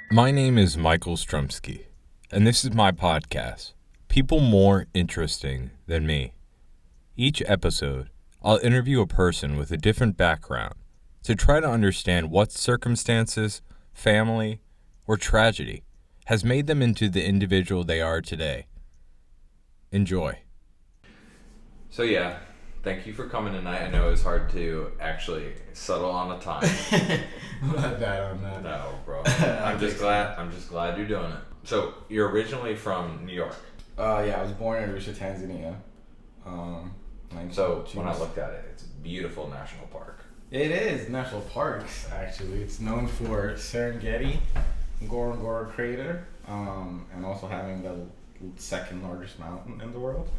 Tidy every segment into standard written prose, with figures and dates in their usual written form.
My name is Michael Strumsky, and this is my podcast, People More Interesting Than Me. Each episode, I'll interview a person with a different background to try to understand what circumstances, family, or tragedy has made them into the individual they are today. Enjoy. So yeah, thank you for coming tonight. I know it was hard to actually settle on a time. Not bad on that. No, bro. I'm just glad you're doing it. So you're originally from New York. Yeah, I was born in Arusha, Tanzania. So when I looked at it, it's a beautiful national park. It is national parks, actually. It's known for Serengeti, Ngorongoro Crater, and also having the second largest mountain in the world,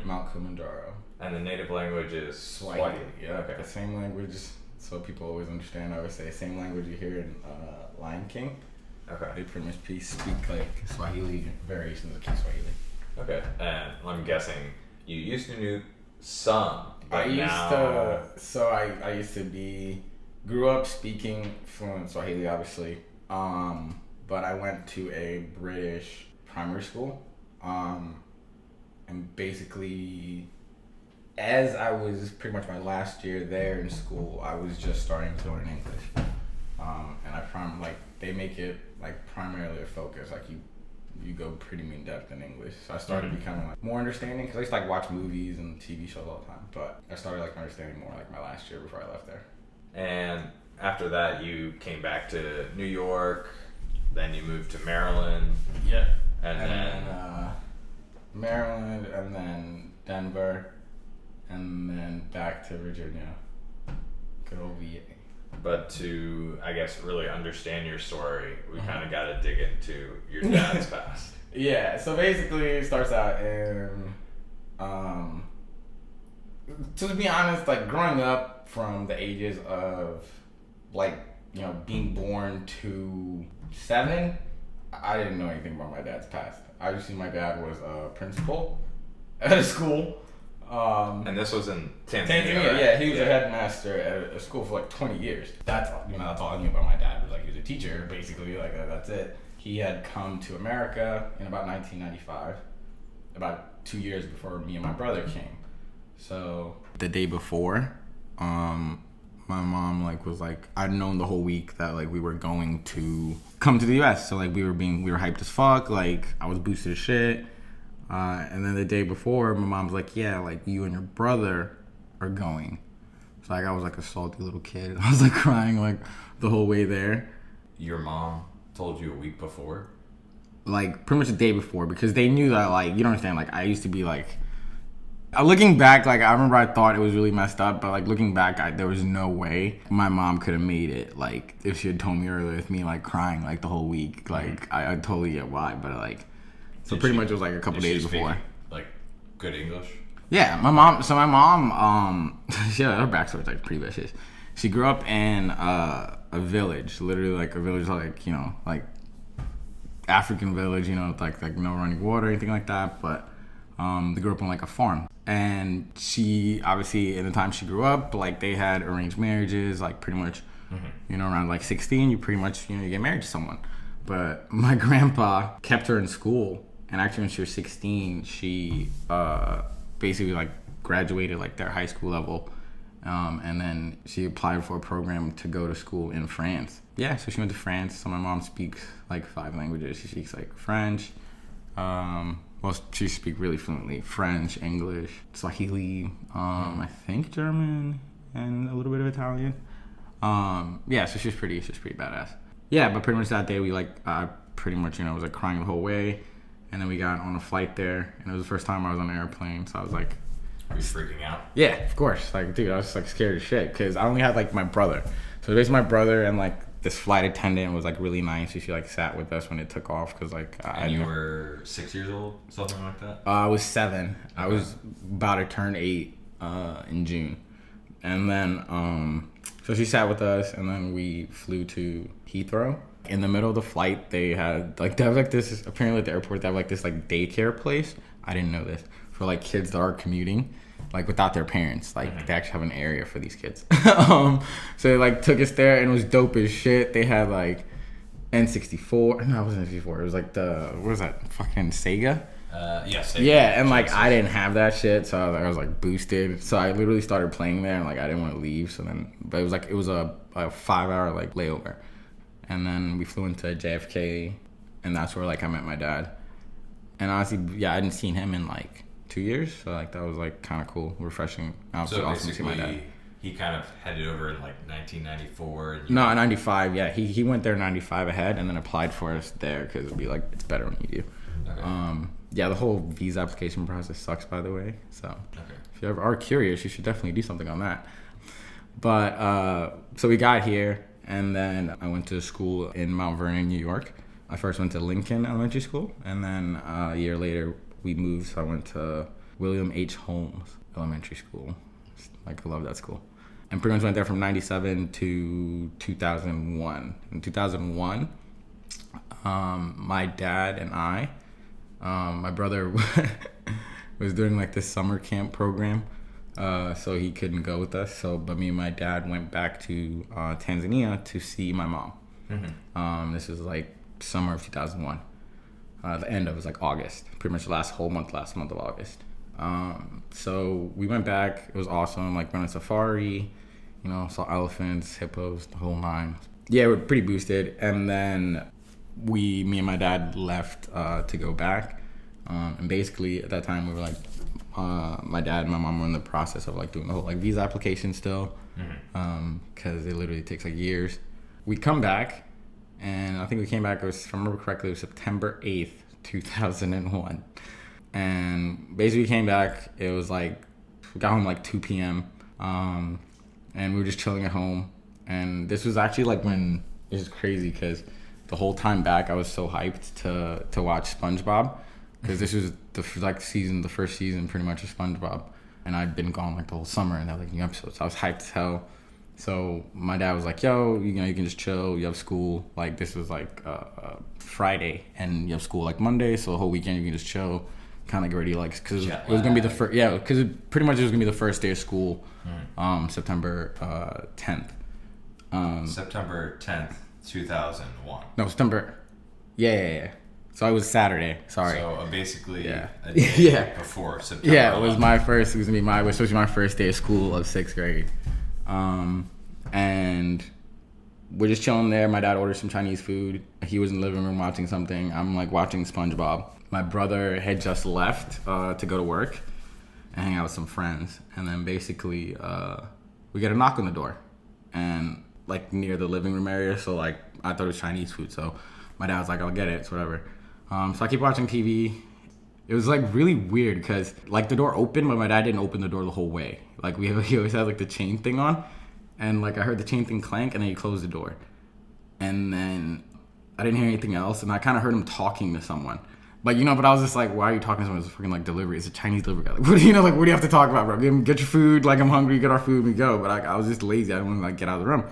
Mount Kilimanjaro. And the native language is Swahili. Yeah, okay. The same language, so people always understand. I always say same language you hear in Lion King. Okay. They pretty much speak like Swahili variations of Kiswahili. Okay, and I'm guessing you used to know some, but I used to grew up speaking fluent Swahili, obviously. But I went to a British primary school. And basically, as I was pretty much my last year there in school, I was just starting to learn English. And they make it like primarily a focus, like you go pretty in depth in English. So I started becoming like more understanding, because I used to like watch movies and TV shows all the time. But I started like understanding more like my last year before I left there. And after that, you came back to New York. Then you moved to Maryland. Yeah. And then Maryland, and then Denver, and then back to Virginia. Good old VA. But to, I guess, really understand your story, we kind of got to dig into your dad's past. Yeah, so basically it starts out in, to be honest, like growing up from the ages of like, being born to 7, I didn't know anything about my dad's past. Obviously my dad was a principal at a school. And this was in Tanzania, right? Yeah, he was a headmaster at a school for like 20 years. That's all I knew about my dad, was like he was a teacher, basically, like that's it. He had come to America in about 1995, about 2 years before me and my brother came. So the day before, my mom was I'd known the whole week that we were going to come to the US. So we were hyped as fuck, I was boosted as shit. And then the day before, my mom's like, yeah, you and your brother are going. So I was a salty little kid. I was crying the whole way there. Your mom told you a week before? Pretty much the day before, because they knew that you don't understand, I used to be looking back, I remember I thought it was really messed up, but looking back, there was no way my mom could have made it. If she had told me earlier, with me crying the whole week, I totally get why, but so pretty much it was a couple days before. Good English? Yeah, my mom, her backstory's pretty vicious. She grew up in a village, literally a village African village, with no running water or anything like that, but they grew up on a farm. And she, obviously, in the time she grew up, they had arranged marriages, pretty much, around 16, you pretty much, you get married to someone. But my grandpa kept her in school, and actually when she was 16, she basically graduated their high school level, and then she applied for a program to go to school in France. Yeah, so she went to France. So my mom speaks 5 languages. She speaks French, she speaks really fluently French, English, Swahili, I think German, and a little bit of Italian. So she's pretty badass. Yeah, but pretty much that day we I pretty much was crying the whole way, and then we got on a flight there, and it was the first time I was on an airplane, so I was Were you freaking out? Yeah, of course. Dude, I was scared as shit, because I only had my brother. So basically my brother and this flight attendant was really nice. She sat with us when it took off, because And you were 6 years old, something like that? I was 7. Okay. I was about to turn 8 in June, and then so she sat with us, and then we flew to Heathrow. In the middle of the flight, they had this, apparently at the airport they have this daycare place. I didn't know this, for kids that are commuting without their parents. They actually have an area for these kids. So they took us there, and it was dope as shit. They had N64. No, it wasn't N64. It was like what was that? Fucking Sega? Yes. Yeah, and like I didn't have that shit, so I was like boosted. So I literally started playing there, and like I didn't want to leave. So then, but it was a 5-hour like layover, and then we flew into JFK, and that's where like I met my dad. And honestly, yeah, I hadn't seen him in like 2 years, so like that was like kind of cool, refreshing. So awesome to see my dad. He kind of headed over in like 1994. No, 95. Yeah, he went there 95 ahead, and then applied for us there because it'd be like it's better when you do. Okay. Yeah, the whole visa application process sucks, by the way. So if you ever are curious, you should definitely do something on that. But so we got here, and then I went to school in Mount Vernon, New York. I first went to Lincoln Elementary School, and then a year later we moved, so I went to William H. Holmes Elementary School. Like, I love that school. And pretty much went there from 97 to 2001. In 2001, my dad and I, my brother was doing like this summer camp program, so he couldn't go with us. But me and my dad went back to Tanzania to see my mom. Mm-hmm. This was like summer of 2001. The end of it was like August, pretty much last month of August. So we went back. It was awesome. Like, went on safari, saw elephants, hippos, the whole nine. Yeah, we're pretty boosted. And then me and my dad left to go back. And basically at that time we were like, my dad and my mom were in the process of like doing the whole like visa application still, because it literally takes like years. We come back, and I think we came back, if I remember correctly, it was September 8th, 2001. And basically we came back, it was like, we got home like 2 p.m. And we were just chilling at home. And this was actually like when, it was crazy because the whole time back I was so hyped to watch SpongeBob, because this was the first season pretty much of SpongeBob. And I'd been gone like the whole summer, and there were like new episodes. So I was hyped as hell. So my dad was like, yo, you can just chill. You have school. Like, this was like Friday, and you have school like Monday. So the whole weekend you can just chill, kind of get ready. Like, because it was going to be the first, because pretty much it was going to be the first day of school, September 10th. September 10th, 2001. No, September. Yeah. So it was Saturday. Sorry. So basically a day before September. Yeah, it was my first. It was supposed to be my first day of school of 6th grade. And we're just chilling there. My dad ordered some Chinese food. He was in the living room watching something. I'm like watching SpongeBob. My brother had just left to go to work and hang out with some friends. And then basically we get a knock on the door, and like near the living room area. So like I thought it was Chinese food. So my dad was like, I'll get it. It's whatever. So I keep watching TV. It was like really weird because like the door opened, but my dad didn't open the door the whole way. Like he always had like the chain thing on, and like I heard the chain thing clank, and then he closed the door, and then I didn't hear anything else, and I kind of heard him talking to someone. But but I was just like, why are you talking to someone? It's a freaking like delivery. It's a Chinese delivery guy. Like, what do you have to talk about, bro? Get your food. Like, I'm hungry. Get our food. We go. But I was just lazy. I didn't want to like get out of the room.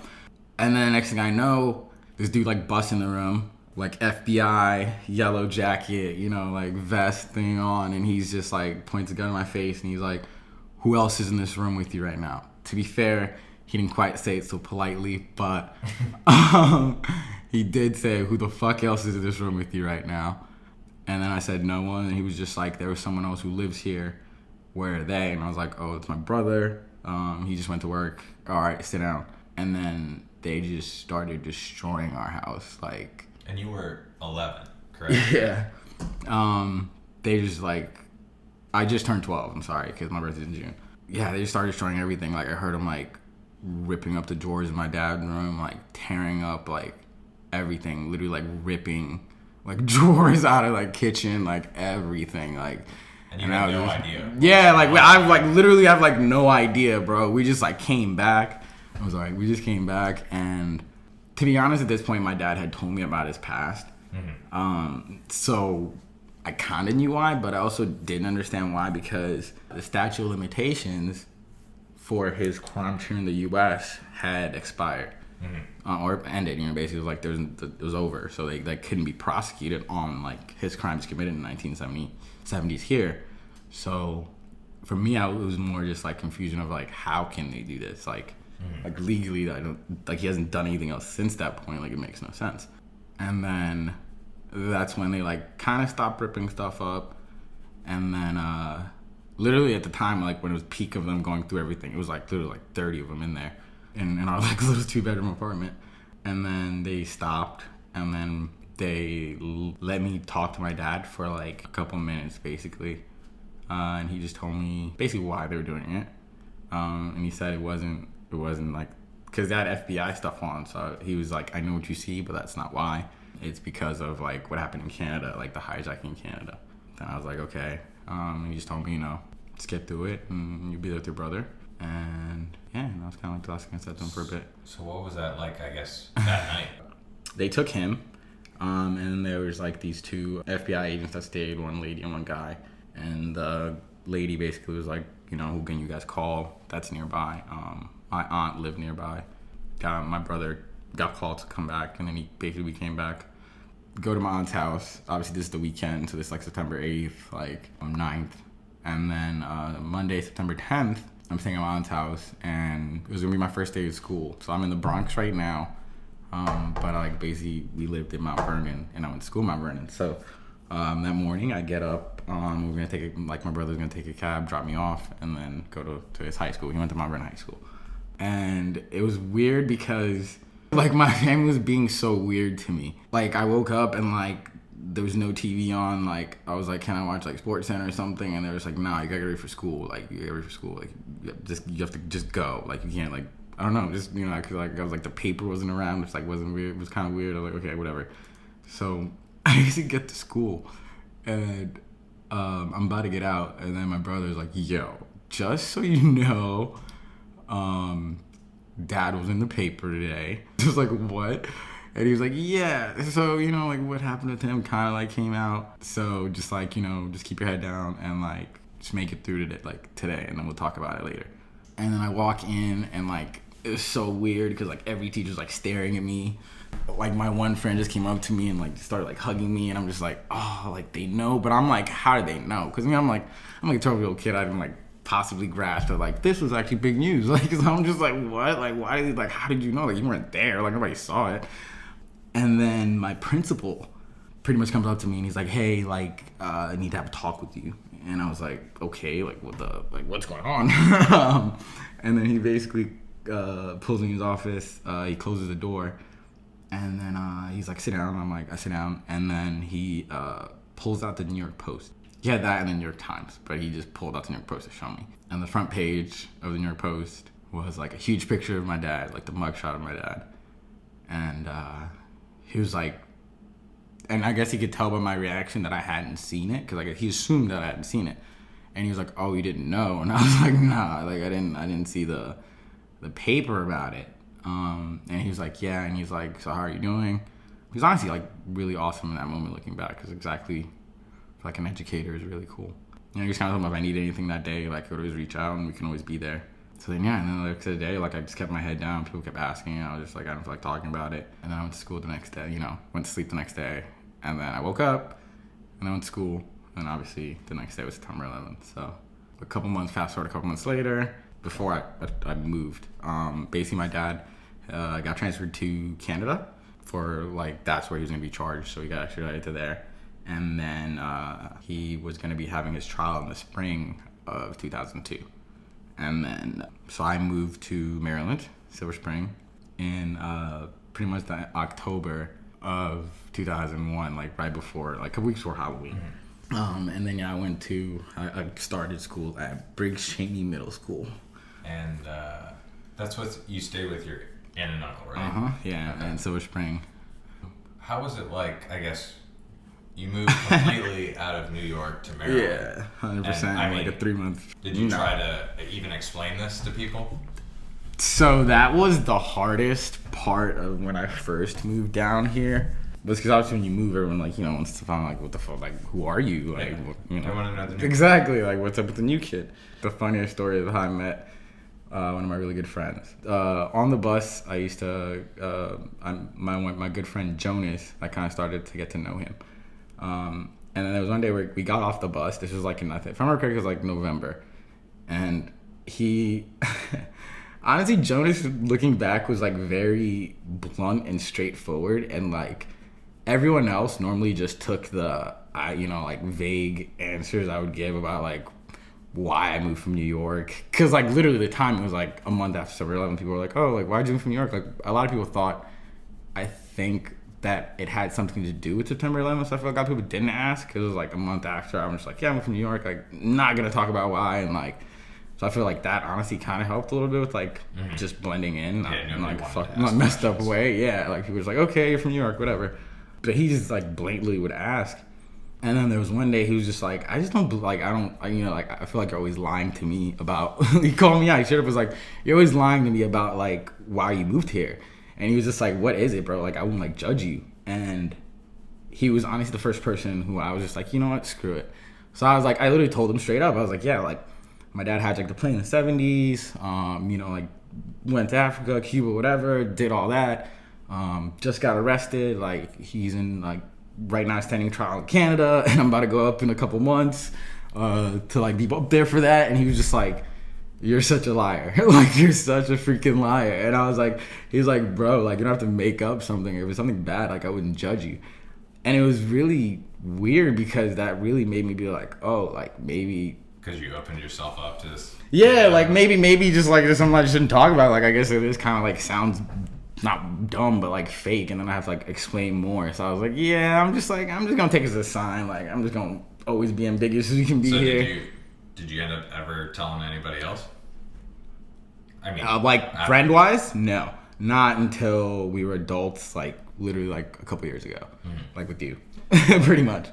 And then the next thing I know, this dude like busts in the room. Like FBI, yellow jacket, like vest thing on, and he's just like points a gun in my face, and he's like, who else is in this room with you right now? To be fair, he didn't quite say it so politely, but he did say, who the fuck else is in this room with you right now? And then I said no one, and he was just like, there was someone else who lives here. Where are they? And I was like, oh, it's my brother. He just went to work. All right, sit down. And then they just started destroying our house, like. And you were 11, correct? Yeah. They just like, I just turned 12. I'm sorry, because my birthday's in June. Yeah, they just started destroying everything. Like, I heard them like ripping up the drawers in my dad's room, like tearing up like everything, literally like ripping like drawers out of like kitchen, like everything, like. And you had no idea. Yeah, like I like literally have like no idea, bro. We just like came back. I was like, we just came back, and to be honest, at this point, my dad had told me about his past. Mm-hmm. So I kind of knew why, but I also didn't understand why, because the statute of limitations for his crime here in the U.S. had expired, or ended. Basically, it was like it was over, so they couldn't be prosecuted on like his crimes committed in the 1970s here. So for me, it was more just like confusion of like, how can they do this? Like legally, I don't, like he hasn't done anything else since that point. Like, it makes no sense. And then that's when they like kind of stopped ripping stuff up. And then literally at the time, like when it was peak of them going through everything, it was like literally like 30 of them in there in our like little 2-bedroom apartment. And then they stopped, and then they let me talk to my dad for like a couple minutes basically. And he just told me basically why they were doing it. And he said it wasn't like, because they had FBI stuff on, so he was like, I know what you see, but that's not why. It's because of like what happened in Canada, like the hijacking in Canada. Then I was like, okay. He just told me, just get through it and you'll be there with your brother. And yeah, and that was kind of like the last thing I said to him for a bit. So what was that like, I guess, that night? They took him, and then there was like these 2 FBI agents that stayed, one lady and one guy. And the lady basically was like, who can you guys call that's nearby? My aunt lived nearby. My brother got called to come back, and then we came back. Go to my aunt's house. Obviously, this is the weekend, so this is like September 8th, like 9th. And then Monday, September 10th, I'm staying at my aunt's house, and it was gonna be my first day of school. So I'm in the Bronx right now, but like basically we lived in Mount Vernon, and I went to school in Mount Vernon. So that morning I get up, we're gonna my brother's gonna take a cab, drop me off, and then go to his high school. He went to Mount Vernon High School. And it was weird because like my family was being so weird to me. Like I woke up and like there was no TV on. Like I was like, can I watch like Sports Center or something? And they was like, nah, you gotta get ready for school. Like you gotta get ready for school. Like you have to just go. Like you can't like, I don't know, just cause like I was like the paper wasn't around, which like wasn't weird. It was kind of weird. I was like, okay, whatever. So I used to get to school, and I'm about to get out, and then my brother's like, yo, just so you know, Dad was in the paper today. I was like, what? And he was like, yeah. So, like what happened to him kind of like came out. So just like, just keep your head down and like just make it through today, and then we'll talk about it later. And then I walk in, and like it was so weird because like every teacher's like staring at me. Like my one friend just came up to me and like started like hugging me, and I'm just like, oh, like they know. But I'm like, how did they know? Because I'm like a 12-year-old kid. I didn't like possibly grasp that like this was actually big news. Like, cause I'm just like, what? Like, why did like how did you know? Like you weren't there. Like nobody saw it. And then my principal pretty much comes up to me and he's like, hey, like I need to have a talk with you. And I was like, okay, like what's going on? And then he basically pulls me in his office. He closes the door. And then he's like, sit down. I'm like, I sit down. And then he pulls out the New York Post. He had that in the New York Times, but he just pulled out the New York Post to show me. And the front page of the New York Post was like a huge picture of my dad, like the mugshot of my dad. And he was like, and I guess he could tell by my reaction that I hadn't seen it, because like he assumed that I hadn't seen it. And he was like, oh, you didn't know? And I was like, nah, like I didn't see the paper about it. And he was like, yeah. And he's like, so how are you doing? He was honestly like really awesome in that moment looking back, because exactly like an educator is really cool. He just kind of told me if I need anything that day, like I could always reach out and we can always be there. So then yeah, and then like today, like I just kept my head down. People kept asking, and I was just like, I don't feel like talking about it. And then I went to school the next day, went to sleep the next day. And then I woke up and I went to school. And obviously the next day was September 11th. So fast forward a couple months later, before I moved, basically my dad got transferred to Canada for like, that's where he was going to be charged. So he got extradited to there. And then he was going to be having his trial in the spring of 2002. And then, so I moved to Maryland, Silver Spring, in pretty much the October of 2001, like right before, like a couple weeks before Halloween. Mm-hmm. And then I started school at Briggs Cheney Middle School. And that's what you stayed with your aunt and uncle, right? Uh-huh, yeah, okay. In Silver Spring. How was it like, I guess, you moved completely out of New York to Maryland? Yeah, 100%, and, like a 3-month... Did you try to even explain this to people? So that was the hardest part of when I first moved down here. Was because obviously when you move, everyone wants to find what the fuck, like who are you? Like I want to know the new exactly kid. Like what's up with the new kid? The funniest story is how I met one of my really good friends on the bus. I used to my good friend Jonas. I kind of started to get to know him. And then there was one day where we got off the bus. This was like if I remember correctly, it was like November, and he. Honestly, Jonas, looking back, was like very blunt and straightforward, and like everyone else normally just took the, like vague answers I would give about like why I moved from New York. Cause like literally the time it was like a month after September 11th, people were like, oh, like why'd you move from New York? Like a lot of people thought, I think that it had something to do with September 11th. So I feel like a lot of people didn't ask because it was like a month after. I was just like, yeah, I'm from New York. Like, not gonna talk about why. And like, so I feel like that honestly kind of helped a little bit with like just blending in, not messed up way. Yeah, like people was like, okay, you're from New York, whatever. But he just like blatantly would ask. And then there was one day he was just like, I just don't like, I feel like you're always lying to me about. He called me out. He straight up was like, you're always lying to me about like why you moved here. And he was just like, what is it, bro? Like, I wouldn't like judge you. And he was honestly the first person who I was just like, you know what, screw it. So I was like, I literally told him straight up. I was like, yeah, like my dad had like the plane in the 70s, like went to Africa, Cuba, whatever, did all that. Just got arrested. Like he's in like right now standing trial in Canada, and I'm about to go up in a couple months to like be up there for that. And he was just like, you're such a liar. Like, you're such a freaking liar. And I was like, he was like, bro, like, you don't have to make up something. If it was something bad, like, I wouldn't judge you. And it was really weird because that really made me be like, oh, like, maybe. Because you opened yourself up to this. Yeah, like, maybe just, like, there's something I shouldn't talk about. Like, I guess it is kind of, like, sounds not dumb, but, like, fake. And then I have to, like, explain more. So I was like, yeah, I'm just going to take it as a sign. Like, I'm just going to always be ambiguous as you can be here. Did you end up ever telling anybody else? I mean, like friend-wise, no, not until we were adults. Like literally, like a couple years ago, like with you, pretty much.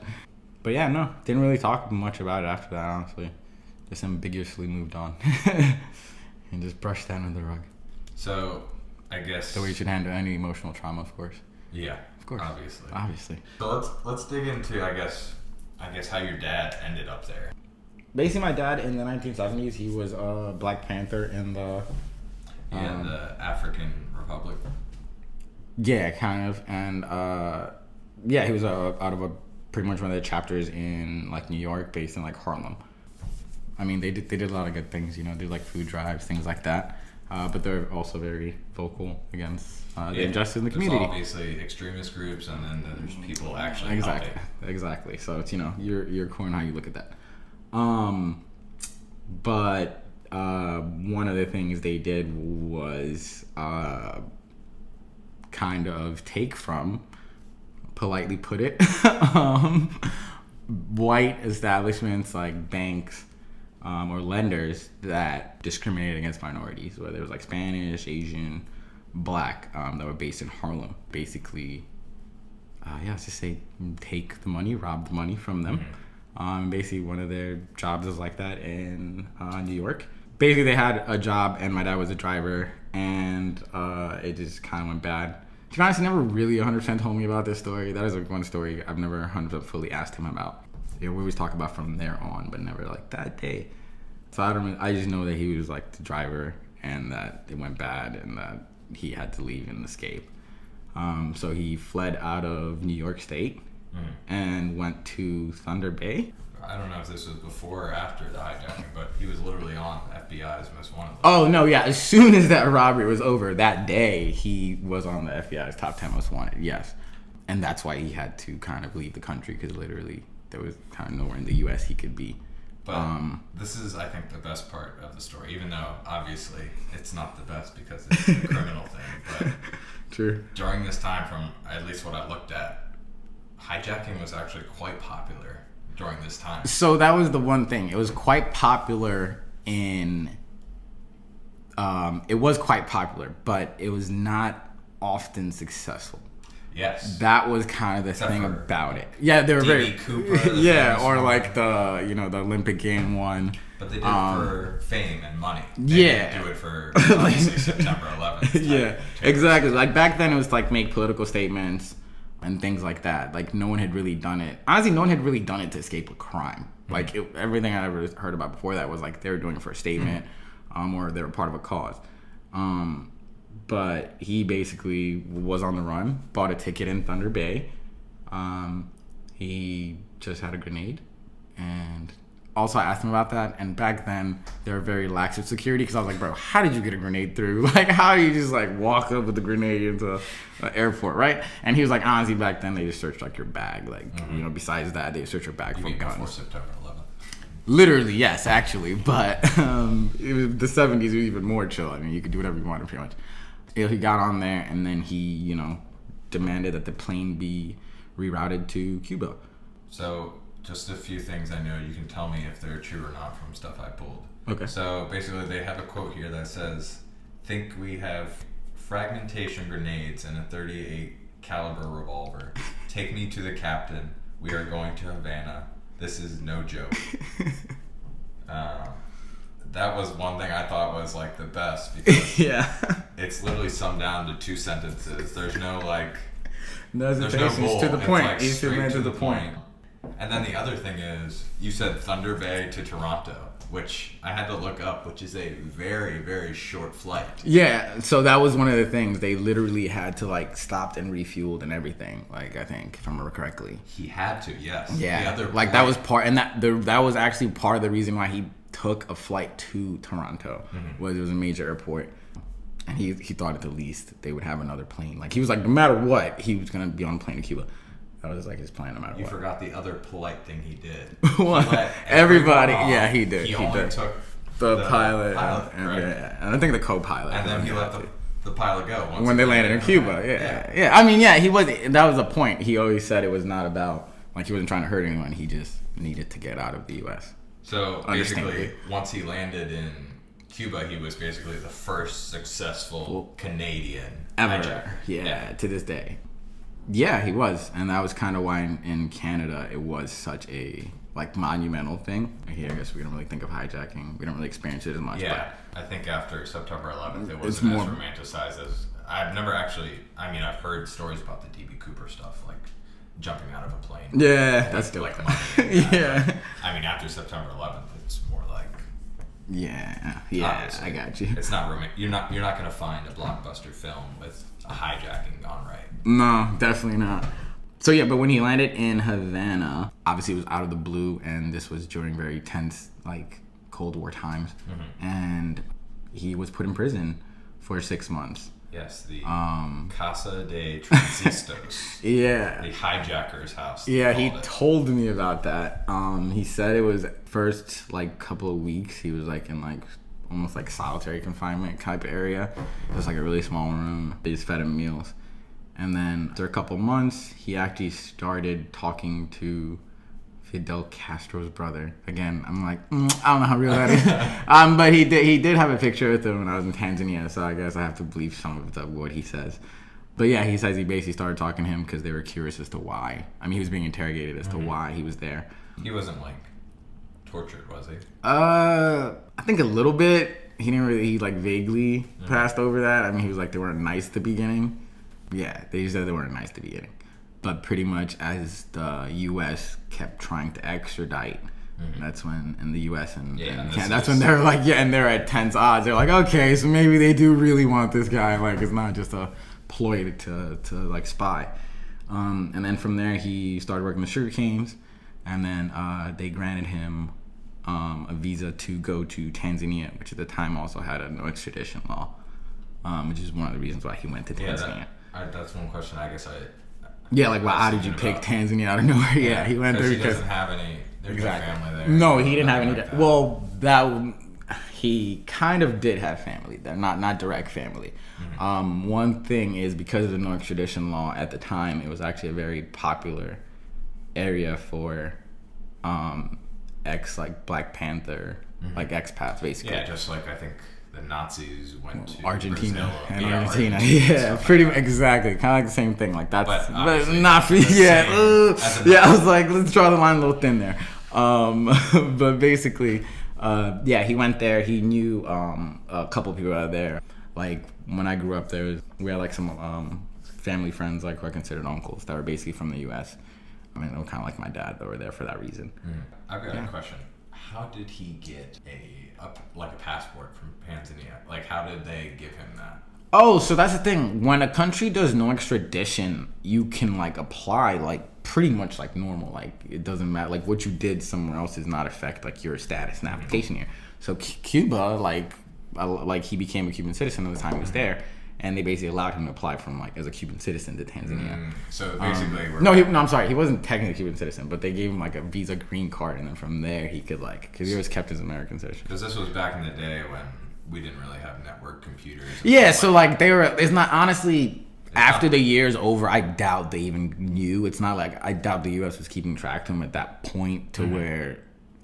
But yeah, no, didn't really talk much about it after that. Honestly, just ambiguously moved on and just brushed that under the rug. So, I guess the way you should handle any emotional trauma, of course. Yeah, of course, obviously. So let's dig into I guess how your dad ended up there. Basically, my dad in the 1970s, he was a Black Panther in the the African Republic. Yeah, kind of, and he was out of pretty much one of the chapters in like New York, based in like Harlem. I mean, they did a lot of good things, did like food drives, things like that. But they're also very vocal against the injustice in the community. There's obviously extremist groups, and then there's people actually Exactly. So it's you're cool in how you look at that. But one of the things they did was kind of take from, politely put it, white establishments like banks or lenders that discriminated against minorities, whether it was like Spanish, Asian, Black, that were based in Harlem. Basically, let's just say take the money, rob the money from them. Basically, one of their jobs was like that in New York. Basically, they had a job, and my dad was a driver, and it just kind of went bad. To be honest, he never really 100% told me about this story. That is like one story I've never 100% fully asked him about. We always talk about from there on, but never like that day. So I just know that he was like the driver, and that it went bad, and that he had to leave and escape. So he fled out of New York State. And went to Thunder Bay. I don't know if this was before or after the hijacking, but he was literally on FBI's most wanted list. Oh, no, yeah. As soon as that robbery was over, that day, he was on the FBI's top 10 most wanted, yes. And that's why he had to kind of leave the country, because literally there was kind of nowhere in the U.S. he could be. But this is, I think, the best part of the story, even though, obviously, it's not the best because it's a criminal thing. But true. During this time, from at least what I looked at, hijacking was actually quite popular during this time. So that was the one thing. It was quite popular but it was not often successful. Yes. That was kind of the thing about it. Yeah, they were very Cooper. Yeah, or like the the Olympic game one. But they did it for fame and money. They didn't do it for September 11th. Yeah, exactly. Like back then, it was like make political statements and things like that. Like no one had really done it. Honestly, no one had really done it to escape a crime. Like everything I ever heard about before that was like they were doing it for a statement, or they were part of a cause. But he basically was on the run, bought a ticket in Thunder Bay. He just had a grenade, and also I asked him about that, and back then they were very lax with security because I was like, bro, how did you get a grenade through? Like, how do you just like walk up with a grenade into an airport, right? And he was like, honestly, back then they just searched like your bag, like you know. Besides that, they searched your bag for guns. Before September 11th. Literally, yes, actually, but it was the 70s was even more chill. I mean, you could do whatever you wanted, pretty much. He got on there, and then he, you know, demanded that the plane be rerouted to Cuba. So, just a few things I know. You can tell me if they're true or not from stuff I pulled. Okay. So, basically, they have a quote here that says, "Think we have fragmentation grenades and a .38 caliber revolver. Take me to the captain. We are going to Havana. This is no joke." That was one thing I thought was like the best because it's literally summed down to 2 sentences. There's no like, there's no bull. To the point. It's like straight to the point. And then the other thing is, you said Thunder Bay to Toronto, which I had to look up, which is a very, very short flight. Yeah, so that was one of the things. They literally had to like stopped and refueled and everything. Like, I think, if I remember correctly. He had to, yes. Yeah, that was part, and that was actually part of the reason why he took a flight to Toronto. Was it was a major airport, and he thought at the least they would have another plane. Like, he was like, no matter what, he was gonna be on a plane to Cuba. That was like his plan, no matter what. You forgot the other polite thing he did. What? Everybody, yeah, he did. He only took the pilot, and, right? and I think the co-pilot. And then he let the pilot go when they landed in Cuba. Yeah. I mean, he was. That was the point. He always said it was not about, like, he wasn't trying to hurt anyone. He just needed to get out of the U.S. So basically, once he landed in Cuba, he was basically the first successful Canadian ever. Yeah, to this day. Yeah, he was, and that was kind of why in Canada it was such a like monumental thing. Here, I guess we don't really think of hijacking. We don't really experience it as much. Yeah, but I think after September 11th, it wasn't as romanticized as I've never actually. I mean, I've heard stories about the DB Cooper stuff, like jumping out of a plane. Yeah, that's still like money. Yeah. I mean, after September 11th, it's more like. Yeah, obviously. I got you. It's not you're not gonna find a blockbuster film with a hijacking gone right. No, definitely not. So yeah, but when he landed in Havana, obviously it was out of the blue, and this was during very tense, like, Cold War times, and he was put in prison for 6 months. Yes, the Casa de Transistos. Yeah. The hijacker's house. Yeah, he told me about that. He said it was first, like, couple of weeks, he was, like, in, like, almost, like, solitary confinement type area. It was, like, a really small room. They just fed him meals. And then after a couple months, he actually started talking to Fidel Castro's brother. Again, I'm like, I don't know how real that is. But he did have a picture with him when I was in Tanzania, so I guess I have to believe some of what he says. But yeah, he says he basically started talking to him because they were curious as to why. I mean, he was being interrogated as to why he was there. He wasn't, like, tortured, was he? I think a little bit. He didn't really, he, like, vaguely passed over that. I mean, he was like, they weren't nice at the beginning. Yeah, they said they weren't nice at the beginning. But pretty much as the U.S. kept trying to extradite, that's when, in the U.S. and Canada, that's when they're like, and they're at tense odds. They're like, okay, so maybe they do really want this guy. Like, it's not just a ploy to like, spy. And then from there, he started working the sugar canes. And then they granted him a visa to go to Tanzania, which at the time also had a no extradition law, which is one of the reasons why he went to Tanzania. That's one question I guess well, how did you pick Tanzania out of nowhere? Yeah, he went there because he doesn't have any. There's no family there. No, he didn't have any. Well, he kind of did have family there, not direct family. One thing is because of the no extradition law at the time, it was actually a very popular area for Black Panther, like expats, basically. Yeah, just like I think the Nazis went to Argentina Brazil. and Argentina. Yeah, pretty much, exactly. Kind of like the same thing. Like that's, but not for I was like, let's draw the line a little thin there. But basically, he went there. He knew a couple people out there. Like when I grew up there, we had like some family friends, like who I considered uncles, that were basically from the U.S. I mean, they were kind of like my dad. They were there for that reason. I've got a question. How did he get a passport from Tanzania? Like, how did they give him that? Oh, so that's the thing. When a country does no extradition, you can like apply like pretty much like normal. Like it doesn't matter. Like what you did somewhere else does not affect like your status and application here. So Cuba, like he became a Cuban citizen at the time he was there, and they basically allowed him to apply from like as a Cuban citizen to Tanzania. So basically, no, I'm sorry, he wasn't technically a Cuban citizen, but they gave him like a visa green card, and then from there he could like because he was kept his American citizen. Because this was back in the day when we didn't really have network computers. Yeah, so like they were. It's not honestly. After the year's over, I doubt they even knew. It's not like I doubt the U.S. was keeping track of him at that point to where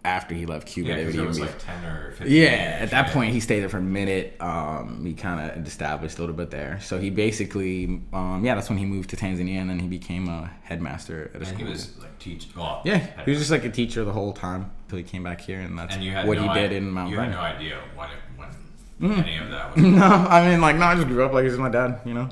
after he left Cuba, they would even was be like 10 or 15 yeah, years, at that point he stayed there for a minute. He kind of established a little bit there. So he basically, that's when he moved to Tanzania, and then he became a headmaster at a school. He was like teaching. Well, he was just like a teacher the whole time until he came back here, and that's what he did in Mount Vernon. You had no idea when any of that was. No, I mean, like, no, I just grew up like this is my dad, you know.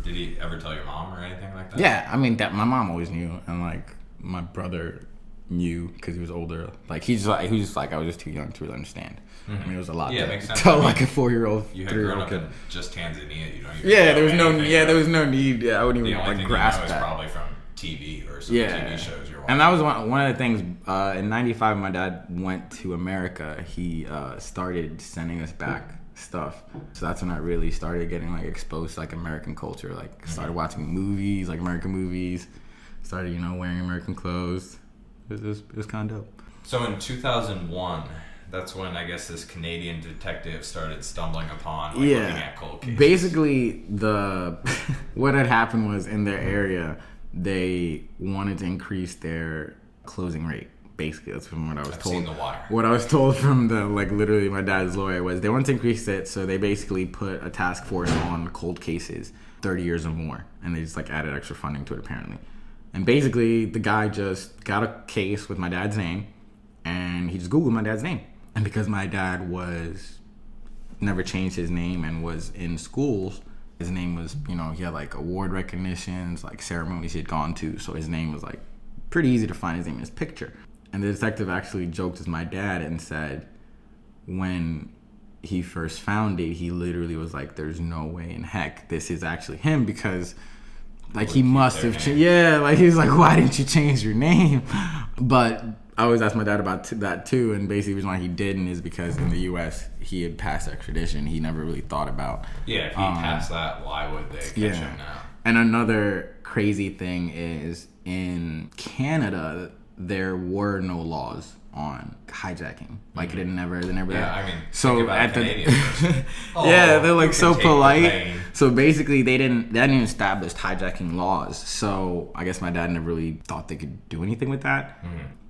Did he ever tell your mom or anything like that? Yeah, I mean, that my mom always knew, and like my brother knew because he was older. Like he was just like I was just too young to really understand. I mean, it was a lot to tell like a 4-year-old, 3-year-old kid. Just Tanzania, you don't even. Yeah, there was no. Yeah, there was no need. Yeah, I wouldn't even like grasp that. that. Probably from TV or some TV shows you're watching. And that was one of the things. In '95, my dad went to America. He started sending us back stuff. So that's when I really started getting like exposed to like American culture. Like started watching movies, like American movies. Started wearing American clothes. It was kind of dope. So in 2001, that's when I guess this Canadian detective started stumbling upon looking at cold cases. Basically, what had happened was in their area, they wanted to increase their closing rate. Basically, that's from what I was told. Seen The Wire. What I was told from literally my dad's lawyer was they wanted to increase it, so they basically put a task force on cold cases, 30 years or more, and they just like added extra funding to it apparently. And basically, the guy just got a case with my dad's name, and he just Googled my dad's name. And because my dad never changed his name and was in schools, his name was, he had like award recognitions, like ceremonies he had gone to, so his name was like pretty easy to find his name in his picture. And the detective actually joked with my dad and said when he first found it, he literally was like, there's no way in heck this is actually him because like he must have changed. Yeah, like he's like, why didn't you change your name? But I always asked my dad about that too, and basically the reason why he didn't is because in the U.S. he had passed extradition. He never really thought about. Yeah, if he passed that, why would they catch him now? And another crazy thing is in Canada there were no laws on hijacking. Like they never. Yeah, I mean, so at they're like so polite. So basically, they didn't even establish hijacking laws. So I guess my dad never really thought they could do anything with that.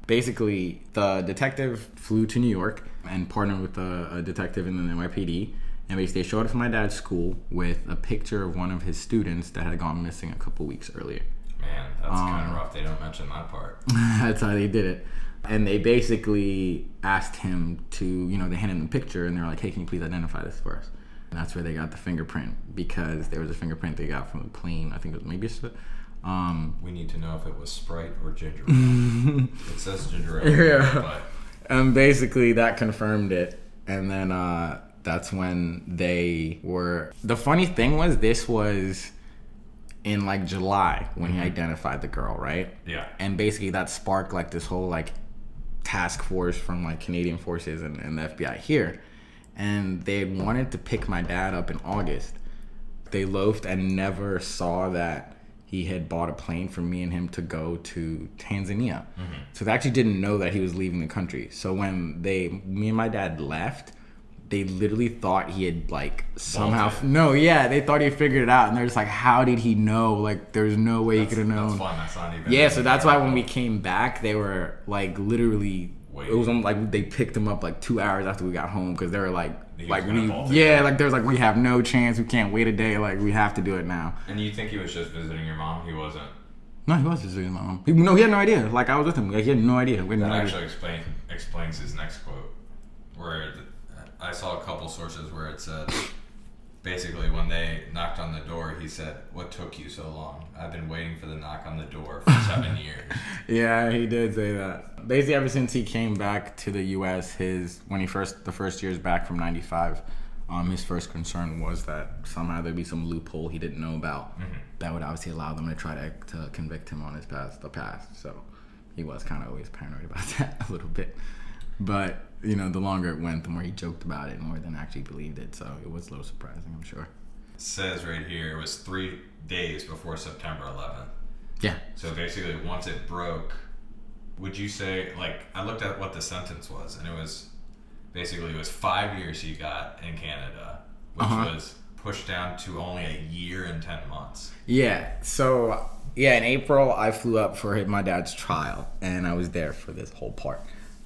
Basically, the detective flew to New York and partnered with a detective in the NYPD. And basically, they showed up to my dad's school with a picture of one of his students that had gone missing a couple weeks earlier. Man, that's kind of rough. They don't mention that part. That's how they did it. And they basically asked him to, they handed him the picture and they were like, hey, can you please identify this for us? And that's where they got the fingerprint because there was a fingerprint they got from the plane. I think it was maybe we need to know if it was Sprite or ginger ale. It says ginger ale. Yeah. But. And basically that confirmed it. And then that's when they were... The funny thing was this was in like July when he identified the girl, right? Yeah. And basically that sparked like this whole like task force from like Canadian forces and the FBI here. And they wanted to pick my dad up in August. They loafed and never saw that he had bought a plane for me and him to go to Tanzania. So they actually didn't know that he was leaving the country. So when me and my dad left, they literally thought he had like somehow they thought he figured it out, and they're just like, how did he know? Like there's no way he could have known. That's fun. That's not even so that's why when we came back they were like literally waiting. It was like they picked him up like 2 hours after we got home because they were like there's like we have no chance, we can't wait a day, like we have to do it now. And you think he was just visiting your mom? He wasn't? No, he was visiting my mom. He had no idea. Like I was with him, like he had no idea. That actually explains his next quote, where I saw a couple sources where it said basically when they knocked on the door, he said, "What took you so long? I've been waiting for the knock on the door for 7 years." Yeah, he did say that. Basically, ever since he came back to the U.S., the first years back from '95, His first concern was that somehow there'd be some loophole he didn't know about that would obviously allow them to try to convict him on the past. So he was kind of always paranoid about that a little bit. But, the longer it went, the more he joked about it, more than actually believed it. So it was a little surprising, I'm sure. It says right here it was 3 days before September 11th. Yeah. So basically, once it broke, would you say, I looked at what the sentence was, and it was 5 years he got in Canada, which was pushed down to only a year and 10 months. Yeah. So, in April, I flew up for my dad's trial, and I was there for this whole part.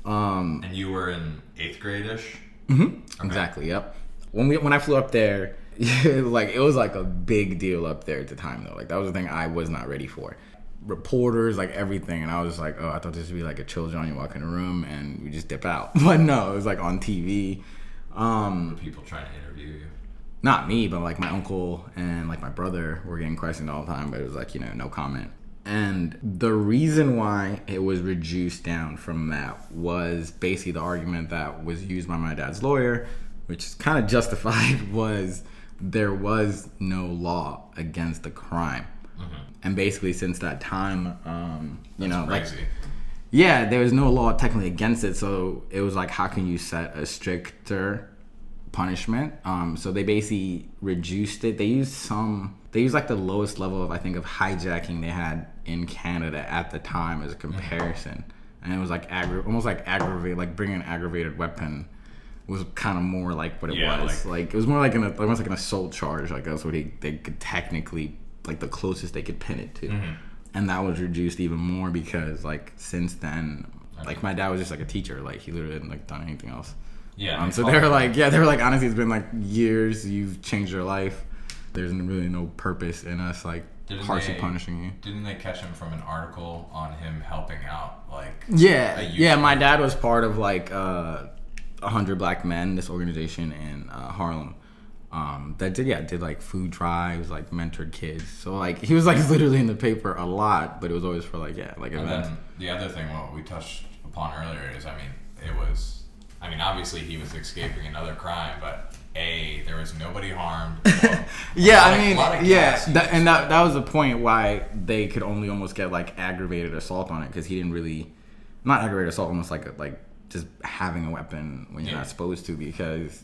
And you were in 8th grade-ish? Mm-hmm. Okay. Exactly, yep. When I flew up there, it was like a big deal up there at the time, though. That was the thing I was not ready for. Reporters, everything, and I was like, oh, I thought this would be like a chill joint. You walk in a room and we just dip out. But no, it was on TV. People trying to interview you. Not me, but my uncle and my brother were getting questioned all the time, but it was no comment. And the reason why it was reduced down from that was basically the argument that was used by my dad's lawyer, which is kind of justified, was there was no law against the crime. And basically since that time, Crazy. there was no law technically against it. So it was how can you set a stricter punishment? So they basically reduced it. They used the lowest level of hijacking they had in Canada at the time as a comparison. And it was almost aggravated, bringing an aggravated weapon was kind of more what it was. It was more almost an assault charge. That's what they could technically, the closest they could pin it to. And that was reduced even more because since then, my dad was just a teacher. He literally hadn't done anything else. Yeah. So they were honestly, it's been years. You've changed your life. There's really no purpose in us harshly punishing you. Didn't they catch him from an article on him helping out Yeah. My dad was part of 100 Black Men, this organization in Harlem. That did food drives, mentored kids. So he was literally in the paper a lot, but it was always for And events. then the other thing what we touched upon earlier is it was obviously he was escaping another crime, but there was nobody harmed. That was the point why they could only almost get aggravated assault on it, because he didn't really, not aggravated assault, almost just having a weapon when you're not supposed to, because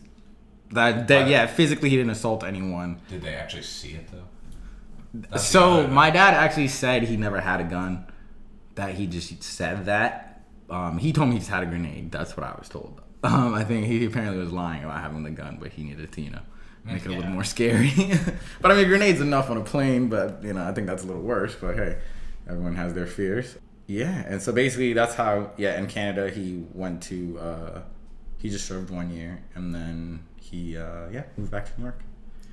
physically he didn't assault anyone. Did they actually see it though? So my dad actually said he never had a gun. That he just said that. He told me he just had a grenade. That's what I was told. I think he apparently was lying about having the gun, but he needed to, make it a little more scary. But a grenade's enough on a plane, but I think that's a little worse. But hey, everyone has their fears. Yeah, and so basically that's how. Yeah, in Canada he went to. He just served 1 year, and then he moved back to New York.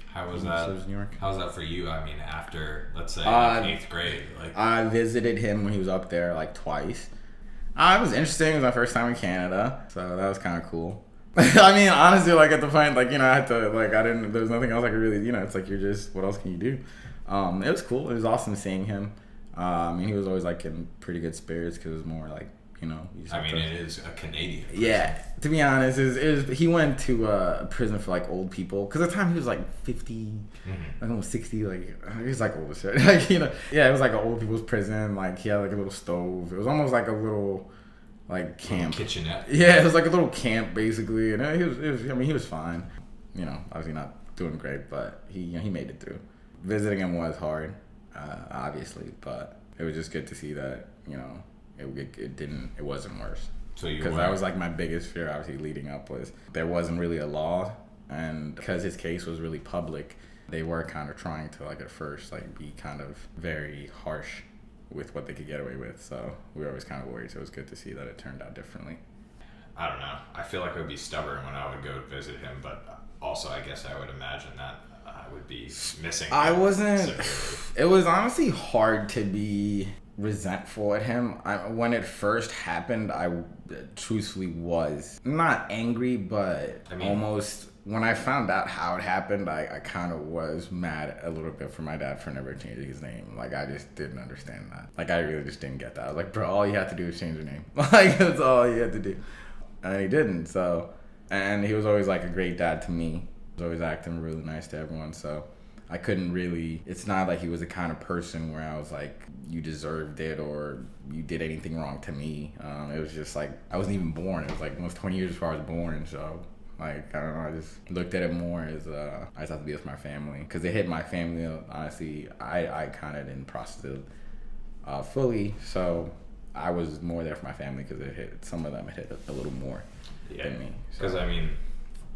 How was that? New York. How was that for you? After, let's say, 8th grade, I visited him when he was up there twice. It was interesting. It was my first time in Canada, so that was kind of cool. Honestly, at the point, I had to, I didn't. There was nothing else I could really, it's you're just, what else can you do? It was cool. It was awesome seeing him. He was always in pretty good spirits because it was more it is a Canadian prison. Yeah, to be honest, he went to a prison for old people, because at the time he was 50, almost 60, he was old as shit. Yeah, it was an old people's prison. He had a little stove. It was almost a little camp, kitchenette. Yeah, it was a little camp basically, and he was fine. Obviously not doing great, but he made it through. Visiting him was hard, obviously, but it was just good to see that it wasn't worse. So because that was my biggest fear, obviously, leading up, was there wasn't really a law, and because his case was really public, they were kind of trying to at first be kind of very harsh with what they could get away with. So we were always kind of worried. So it was good to see that it turned out differently. I don't know. I feel I would be stubborn when I would go visit him, but also I guess I would imagine that I would be missing. I wasn't. Severely. It was honestly hard to be resentful at him. When it first happened, I truthfully was not angry, but almost. When I found out how it happened, I kind of was mad a little bit for my dad for never changing his name. I just didn't understand that. I really just didn't get that. I was bro, all you have to do is change your name. That's all you had to do. And he didn't, so. And he was always a great dad to me. was always acting really nice to everyone, so I couldn't really, it's not like he was the kind of person where I was like, you deserved it or you did anything wrong to me. It was just like, I wasn't even born. It was like almost 20 years before I was born, so like, I don't know, I just looked at it more as, I just have to be with my family. Because it hit my family, honestly, I kind of didn't process it fully, so I was more there for my family because it hit, some of them it hit a little more than me. Because, I mean,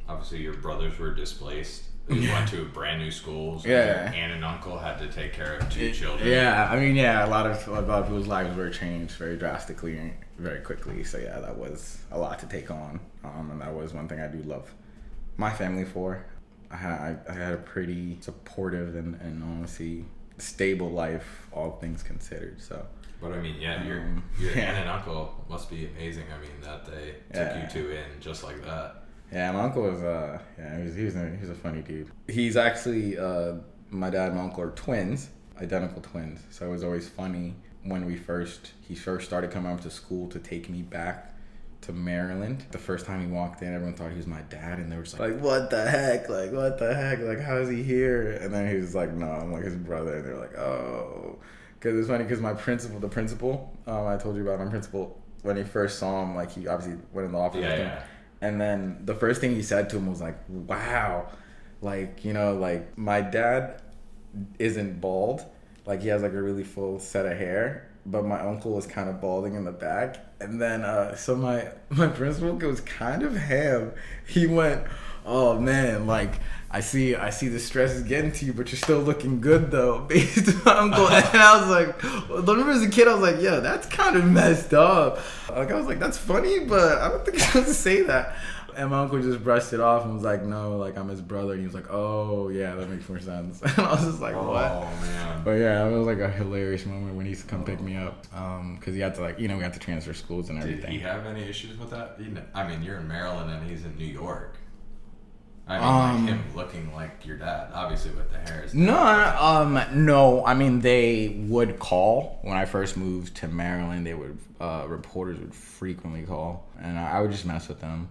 obviously your brothers were displaced. You went to brand new schools. Yeah. And your aunt and uncle had to take care of 2 children. Yeah, I mean, yeah, a lot of people's lives were changed very drastically and very quickly. So yeah, that was a lot to take on, and that was one thing I do love my family for. I had a pretty supportive and honestly stable life, all things considered. So. But I mean, yeah, your aunt and uncle must be amazing. I mean, that they took you two in just like that. Yeah, my uncle was he was a funny dude. He's actually my dad and my uncle are twins, identical twins. So it was always funny when he first started coming up to school to take me back to Maryland. The first time he walked in, everyone thought he was my dad, and they were just like, what the heck? Like, what the heck? Like, how is he here? And then he was like, no, I'm like his brother. And they're like, oh. Because it's funny because the principal, I told you about my principal, when he first saw him, like, he obviously went in the office with him. Yeah. And then the first thing he said to him was like, wow, like, you know, like, my dad isn't bald. Like, he has like a really full set of hair, but my uncle was kind of balding in the back. And then, so my principal was kind of ham. He went, oh man, like, I see the stress is getting to you, but you're still looking good though, based on my uncle. And I was like, well, I remember as a kid, I was like, yeah, that's kind of messed up. Like, I was like, that's funny, but I don't think you're supposed to say that. And my uncle just brushed it off and was like, no, like, I'm his brother. And he was like, oh, yeah, that makes more sense. And I was just like, what? Oh, man. But yeah, it was like a hilarious moment when he used to come pick me up. Because he had to, like, you know, we had to transfer schools and everything. Did he have any issues with that? I mean, you're in Maryland and he's in New York. I mean, like him looking like your dad, obviously with the hair. No. I mean, they would call when I first moved to Maryland. They would, reporters would frequently call, and I would just mess with them.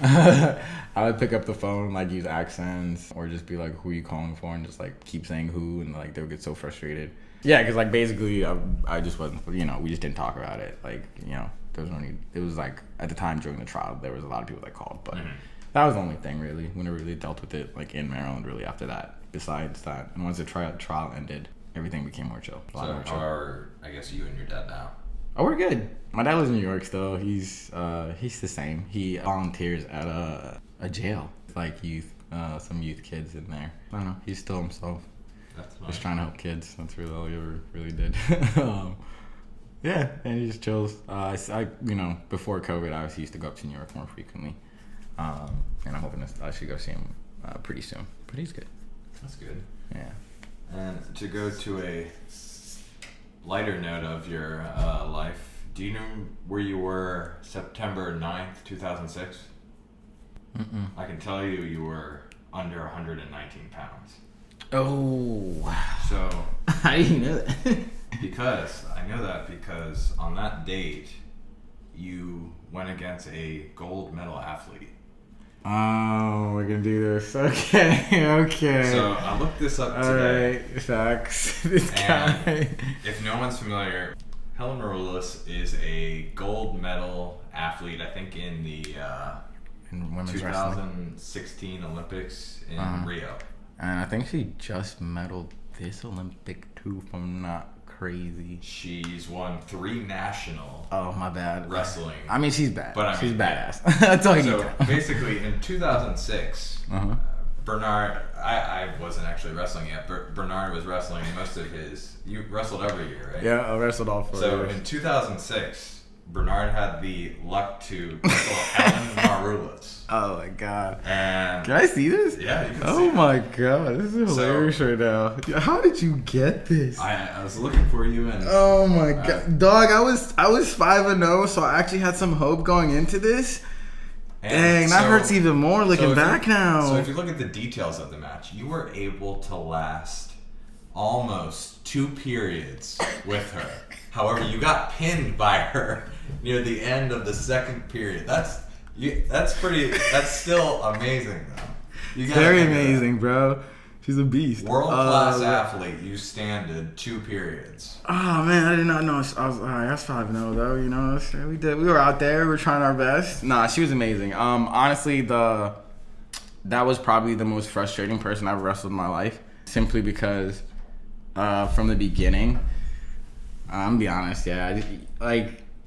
I would pick up the phone, like, use accents, or just be like, who are you calling for? And just, like, keep saying who, and, like, they would get so frustrated. Yeah, because, like, basically, I just wasn't, you know, we just didn't talk about it. Like, you know, there was no need. It was, like, at the time during the trial, there was a lot of people that called, but... Mm-hmm. That was the only thing, really. We never really dealt with it, like, in Maryland, really, after that. Besides that, and once the trial ended, everything became more chill. So how are, I guess, you and your dad now? Oh, we're good. My dad lives in New York still. He's the same. He volunteers at a jail, like some youth kids in there. I don't know. He's still himself. That's nice. Just trying to help kids. That's really all he ever really did. Yeah, and he just chills. I you know, before COVID, I used to go up to New York more frequently. And I'm hoping I should go see him pretty soon. But he's good. That's good. Yeah. And to go to a lighter note of your life, do you know where you were September 9th, 2006? Mm-mm. I can tell you were under 119 pounds. Oh. So. How do you know that? I know that because on that date, you went against a gold medal athlete. Oh, we're gonna do this. Okay. So I looked this up today. Alright, facts. This guy. If no one's familiar, Helen Maroulis is a gold medal athlete, I think in the 2016 Olympics in Rio. And I think she just medaled this Olympic too, if I'm not crazy. She's won 3 national. Oh, my bad. Wrestling. I mean, she's bad. But she's badass. That's all you need to know. So basically, in 2006, Bernard, I wasn't actually wrestling yet, but Bernard was wrestling most of his. You wrestled every year, right? Yeah, I wrestled all 4 years. So in 2006, Bernard had the luck to wrestle Helen Maroulis. Oh my god. And can I see this? Yeah, you can see Oh it. My god, this is hilarious right now. How did you get this? I was looking for you and oh my god. Dog, I was 5-0, so I actually had some hope going into this. Dang, that hurts even more looking back now. So if you look at the details of the match, you were able to last almost 2 periods with her. However, you got pinned by her near the end of the 2nd period. That's still amazing though. Very amazing, bro. She's a beast. World-class athlete. You standed 2 periods. Oh, man, I did not know. I was that's 5-0, though, you know. We were out there. We were trying our best. Nah, she was amazing. Honestly, that was probably the most frustrating person I've wrestled in my life. Simply because from the beginning, I'm gonna be honest, yeah.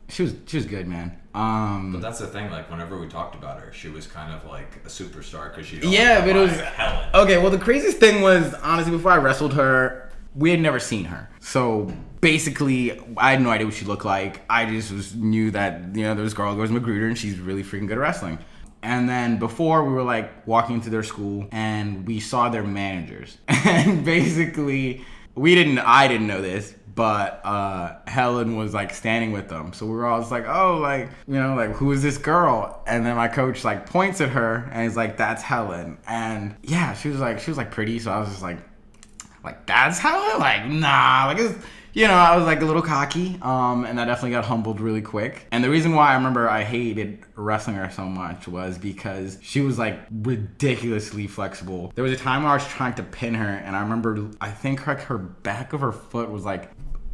She was good, man. But that's the thing, like, whenever we talked about her, she was kind of like a superstar because she but it was Helen. Okay, well, the craziest thing was, honestly, before I wrestled her, we had never seen her. So basically, I had no idea what she looked like. I just knew that, there was a girl goes Magruder, and she's really freaking good at wrestling. And then before, we were like walking to their school, and we saw their managers. And basically, I didn't know this, but Helen was like standing with them. So we were all just like, oh, like, who is this girl? And then my coach like points at her, and he's like, that's Helen. And yeah, she was like pretty. So I was just like that's Helen? Like, nah, like it's. I was like a little cocky, and I definitely got humbled really quick. And the reason why I remember I hated wrestling her so much was because she was like ridiculously flexible. There was a time where I was trying to pin her, and I remember, I think like her back of her foot was like,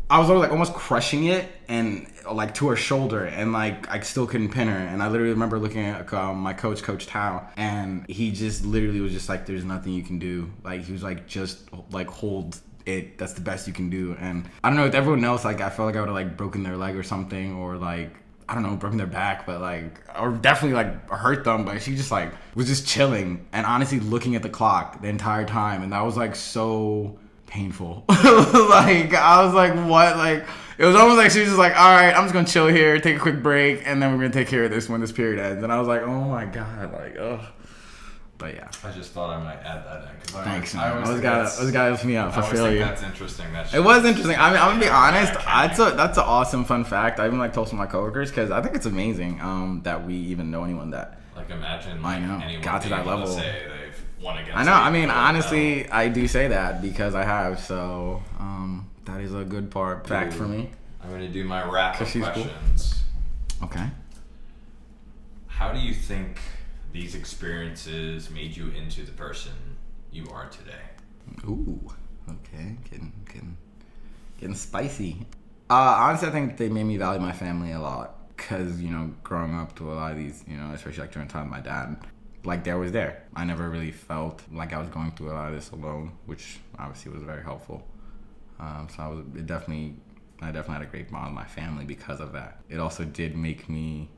I was like almost crushing it, and like to her shoulder, and like I still couldn't pin her. And I literally remember looking at my coach, Coach Tao, and he just literally was just like, there's nothing you can do. Like, he was like, just like hold it, that's the best you can do. And I don't know, with everyone else, like, I felt like I would have like broken their leg or something, or like, I don't know, broken their back, but like, or definitely like hurt them. But she just like was just chilling and honestly looking at the clock the entire time, and that was like so painful. Like, I was like, what? Like, it was almost like she was just like, all right, I'm just gonna chill here, take a quick break, and then we're gonna take care of this when this period ends. And I was like, oh my god, like, ugh. But yeah, I just thought I might add that in. Thanks, man. I was gotta lift me up. I feel you. That's interesting. It was interesting. I mean, I'm gonna be honest. That's an awesome fun fact. I even like told some of my coworkers, because I think it's amazing that we even know anyone that. Like, imagine anyone got to that level. To say they've won against. I know. I mean, honestly, I do say that because I have. So that is a good fact for me. I'm gonna do my wrap-up questions. Cool. Okay. How do you think these experiences made you into the person you are today? Ooh, okay, getting spicy. Honestly, I think they made me value my family a lot, because growing up to a lot of these, especially like during the time with my dad, like, they was there. I never really felt like I was going through a lot of this alone, which obviously was very helpful. So I definitely had a great bond with my family because of that. It also did make me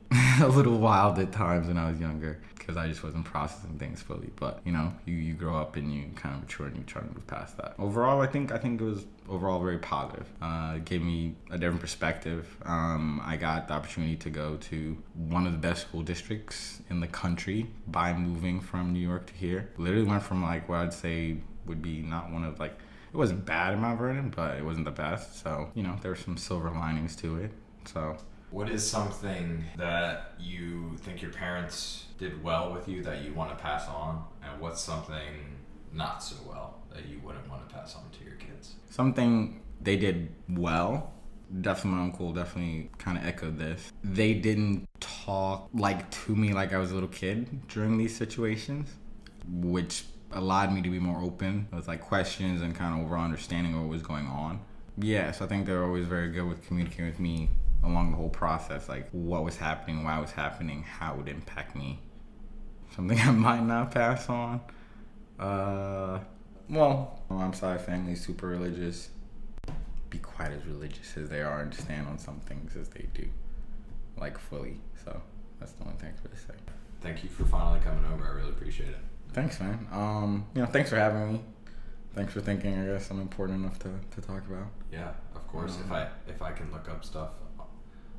a little wild at times when I was younger, because I just wasn't processing things fully. But you grow up and you kind of mature and you try to move past that. Overall, I think it was overall very positive. It gave me a different perspective. I got the opportunity to go to one of the best school districts in the country by moving from New York to here. Literally went from like what I'd say would be not one of like, it wasn't bad in Mount Vernon, but it wasn't the best. So, there were some silver linings to it. So, what is something that you think your parents did well with you that you want to pass on? And what's something not so well that you wouldn't want to pass on to your kids? Something they did well, definitely my uncle definitely kind of echoed this. They didn't talk to me like I was a little kid during these situations, which allowed me to be more open with like questions and kind of overall understanding of what was going on. Yes, I think they're always very good with communicating with me along the whole process, like what was happening, why it was happening, how it would impact me. Something I might not pass on. Well, my mom's side family's super religious. Be quite as religious as they are and stand on some things as they do, like fully. So that's the only thing I could say. Thank you for finally coming over. I really appreciate it. Thanks, man. Thanks for having me. Thanks for thinking, I guess, I'm important enough to talk about. Yeah, of course. If I can look up stuff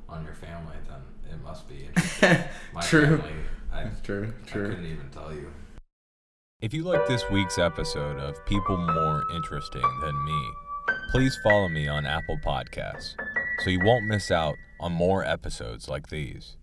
on your family, then it must be interesting. My True. family, True. I couldn't even tell you. If you like this week's episode of People More Interesting Than Me, please follow me on Apple Podcasts so you won't miss out on more episodes like these.